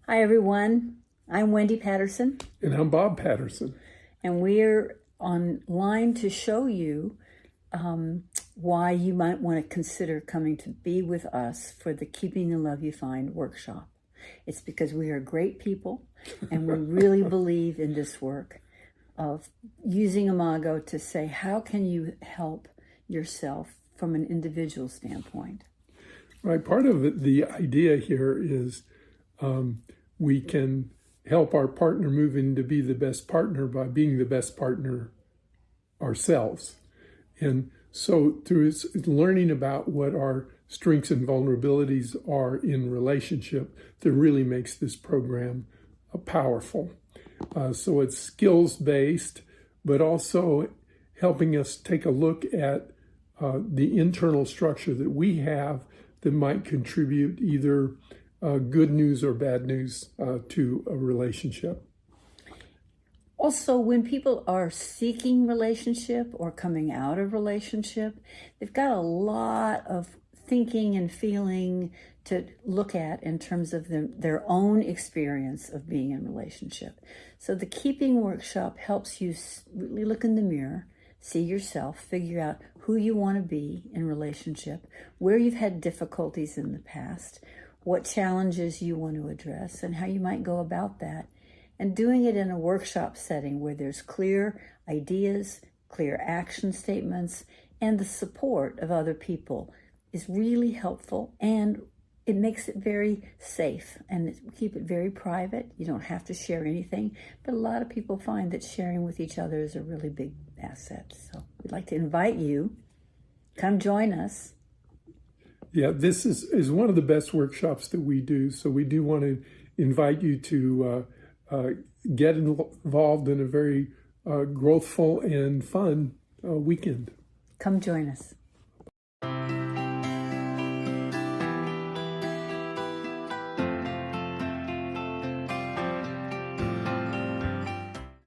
Hi, everyone. I'm Wendy Patterson. And I'm Bob Patterson. And we're online to show you why you might want to consider coming to be with us for the Keeping the Love You Find workshop. It's because we are great people and we really believe in this work of using Imago to say, how can you help yourself from an individual standpoint? Right. Part of the idea here is we can help our partner move into be the best partner by being the best partner ourselves. And so through learning about what our strengths and vulnerabilities are in relationship, that really makes this program powerful. So it's skills-based, but also helping us take a look at the internal structure that we have that might contribute either good news or bad news to a relationship. Also, when people are seeking relationship or coming out of relationship, they've got a lot of thinking and feeling to look at in terms of their own experience of being in relationship. So the Keeping Workshop helps you really look in the mirror, see yourself, figure out who you want to be in relationship, where you've had difficulties in the past, what challenges you want to address, and how you might go about that. And doing it in a workshop setting where there's clear ideas, clear action statements, and the support of other people is really helpful, and it makes it very safe and keep it very private. You don't have to share anything, but a lot of people find that sharing with each other is a really big asset. So we'd like to invite you, come join us. Yeah, this is one of the best workshops that we do. So we do want to invite you to get involved in a very growthful and fun weekend. Come join us.